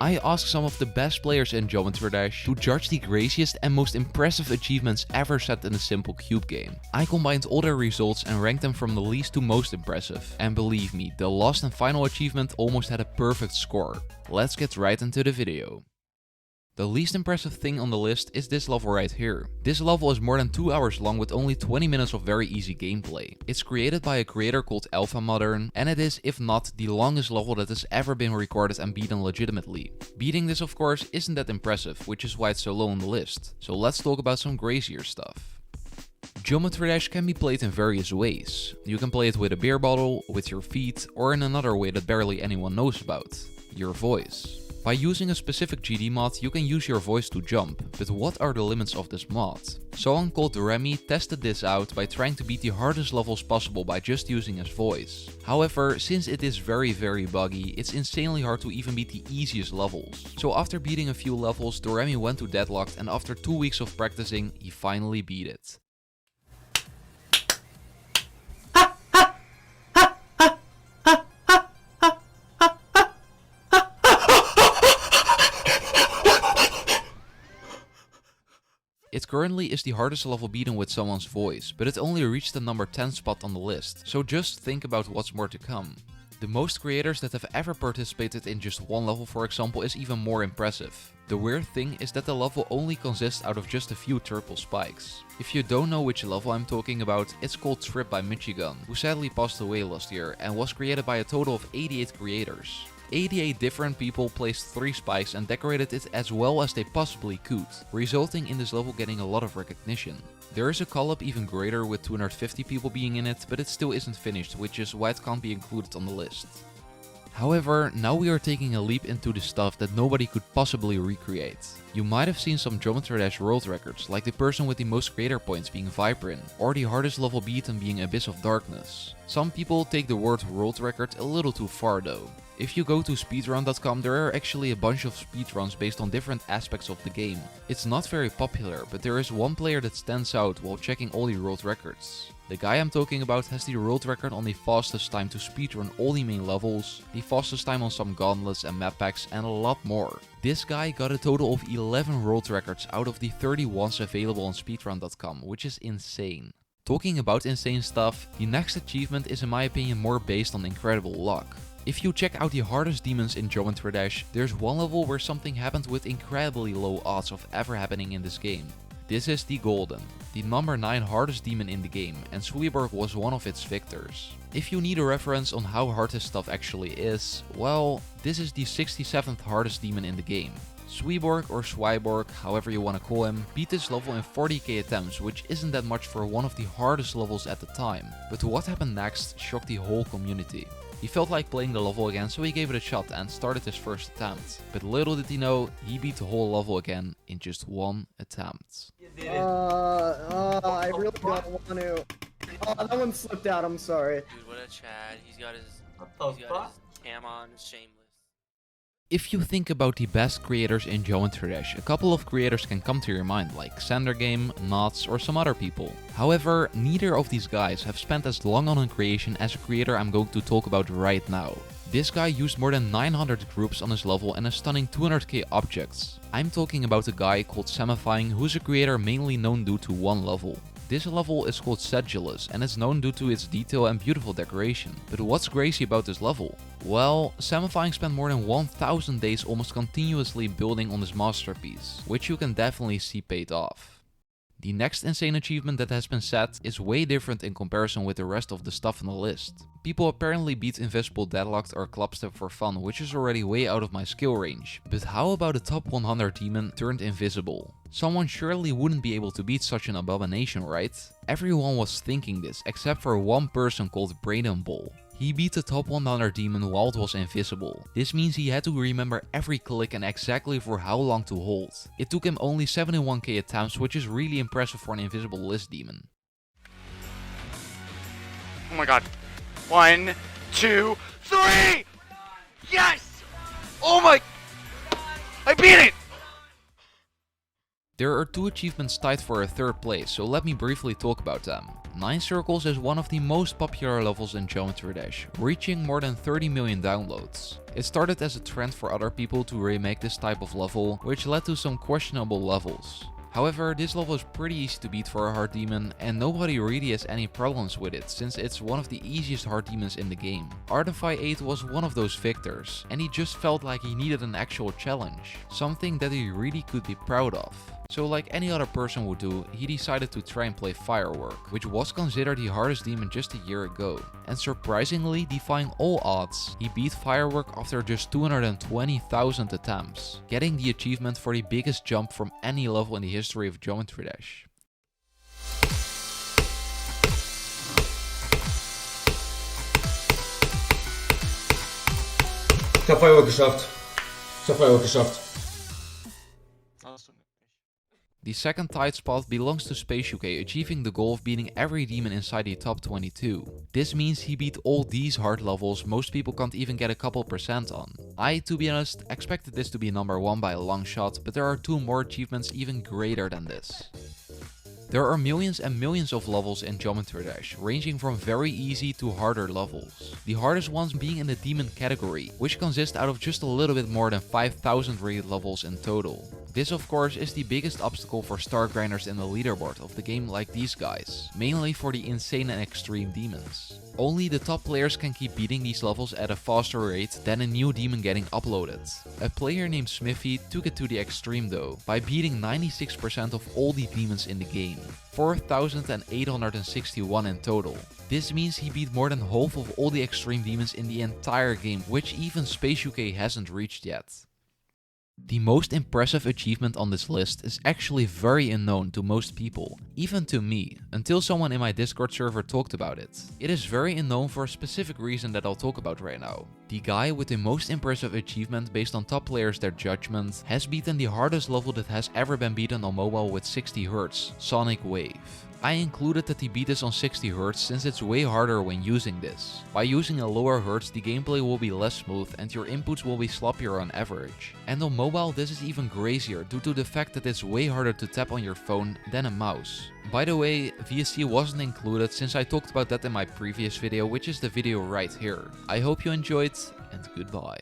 I asked some of the best players in Geometry Dash to judge the craziest and most impressive achievements ever set in a simple cube game. I combined all their results and ranked them from the least to most impressive. And believe me, the last and final achievement almost had a perfect score. Let's get right into the video. The least impressive thing on the list is this level right here. This level is more than 2 hours long with only 20 minutes of very easy gameplay. It's created by a creator called Alpha Modern, and it is, if not, the longest level that has ever been recorded and beaten legitimately. Beating this, of course, isn't that impressive, which is why it's so low on the list. So let's talk about some crazier stuff. Geometry Dash can be played in various ways. You can play it with a beer bottle, with your feet, or in another way that barely anyone knows about: your voice. By using a specific GD mod, you can use your voice to jump, but what are the limits of this mod? Someone called Dorami tested this out by trying to beat the hardest levels possible by just using his voice. However, since it is very buggy, it's insanely hard to even beat the easiest levels. So after beating a few levels, Dorami went to Deadlocked, and after 2 weeks of practicing, he finally beat it. It currently is the hardest level beaten with someone's voice, but it only reached the number 10 spot on the list, so just think about what's more to come. The most creators that have ever participated in just one level, for example, is even more impressive. The weird thing is that the level only consists out of just a few turtle spikes. If you don't know which level I'm talking about, it's called Trip by Michigan, who sadly passed away last year and was created by a total of 88 creators. 88 different people placed 3 spikes and decorated it as well as they possibly could, resulting in this level getting a lot of recognition. There is a collab even greater with 250 people being in it, but it still isn't finished, which is why it can't be included on the list. However, now we are taking a leap into the stuff that nobody could possibly recreate. You might have seen some Geometry Dash world records, like the person with the most creator points being Biprex, or the hardest level beaten being Abyss of Darkness. Some people take the word world record a little too far though. If you go to speedrun.com, there are actually a bunch of speedruns based on different aspects of the game. It's not very popular, but there is one player that stands out while checking all the world records. The guy I'm talking about has the world record on the fastest time to speedrun all the main levels, the fastest time on some gauntlets and map packs, and a lot more. This guy got a total of 11 world records out of the 30 ones available on speedrun.com, which is insane. Talking about insane stuff, the next achievement is in my opinion more based on incredible luck. If you check out the hardest demons in Geometry Dash, there's one level where something happened with incredibly low odds of ever happening in this game. This is the Golden, the number 9 hardest demon in the game, and Sweeborg was one of its victors. If you need a reference on how hard this stuff actually is, well, this is the 67th hardest demon in the game. Sweeborg or Swyborg, however you want to call him, beat this level in 40k attempts, which isn't that much for one of the hardest levels at the time. But what happened next shocked the whole community. He felt like playing the level again, so he gave it a shot and started his first attempt. But little did he know, he beat the whole level again in just one attempt. I really don't want to. Oh, that one slipped out, I'm sorry. Dude, what a Chad. He's got his cam on, shameless. If you think about the best creators in Geometry Dash, a couple of creators can come to your mind, like Sandergame, Knots, or some other people. However, neither of these guys have spent as long on a creation as a creator I'm going to talk about right now. This guy used more than 900 groups on his level and a stunning 200k objects. I'm talking about a guy called Samifying, who's a creator mainly known due to one level. This level is called Sedulous and is known due to its detail and beautiful decoration. But what's crazy about this level? Well, Samifying spent more than 1000 days almost continuously building on this masterpiece, which you can definitely see paid off. The next insane achievement that has been set is way different in comparison with the rest of the stuff on the list. People apparently beat Invisible Deadlocked or Clubstep for fun, which is already way out of my skill range. But how about a top 100 demon turned invisible? Someone surely wouldn't be able to beat such an abomination, right? Everyone was thinking this, except for one person called Braden Ball. He beat the top 100 demon while it was invisible. This means he had to remember every click and exactly for how long to hold. It took him only 71k attempts, which is really impressive for an invisible list demon. Oh my god. 1, 2, 3! Yes! Oh my... I beat it! There are 2 achievements tied for a 3rd place, so let me briefly talk about them. 9 Circles is one of the most popular levels in Geometry Dash, reaching more than 30 million downloads. It started as a trend for other people to remake this type of level, which led to some questionable levels. However, this level is pretty easy to beat for a hard demon, and nobody really has any problems with it, since it's one of the easiest hard demons in the game. Artify 8 was one of those victors, and he just felt like he needed an actual challenge, something that he really could be proud of. So like any other person would do, he decided to try and play Firework, which was considered the hardest demon just a year ago. And surprisingly, defying all odds, he beat Firework after just 220,000 attempts, getting the achievement for the biggest jump from any level in the history of Geometry Dash. Ich hab Firework geschafft. Ich hab Firework geschafft. The second tied spot belongs to Space UK, achieving the goal of beating every demon inside the top 22. This means he beat all these hard levels most people can't even get a couple % on. I, to be honest, expected this to be number 1 by a long shot, but there are 2 more achievements even greater than this. There are millions and millions of levels in Geometry Dash, ranging from very easy to harder levels. The hardest ones being in the demon category, which consists out of just a little bit more than 5,000 rated levels in total. This of course is the biggest obstacle for star grinders in the leaderboard of the game like these guys, mainly for the insane and extreme demons. Only the top players can keep beating these levels at a faster rate than a new demon getting uploaded. A player named Smithy took it to the extreme though, by beating 96% of all the demons in the game, 4,861 in total. This means he beat more than half of all the extreme demons in the entire game, which even Space UK hasn't reached yet. The most impressive achievement on this list is actually very unknown to most people, even to me, until someone in my Discord server talked about it. It is very unknown for a specific reason that I'll talk about right now. The guy with the most impressive achievement based on top players' their judgment has beaten the hardest level that has ever been beaten on mobile with 60 Hz, Sonic Wave. I included that he beat this on 60 Hz since it's way harder when using this. By using a lower Hertz, the gameplay will be less smooth and your inputs will be sloppier on average. And on mobile this is even crazier due to the fact that it's way harder to tap on your phone than a mouse. By the way, VSC wasn't included since I talked about that in my previous video, which is the video right here. I hope you enjoyed and goodbye.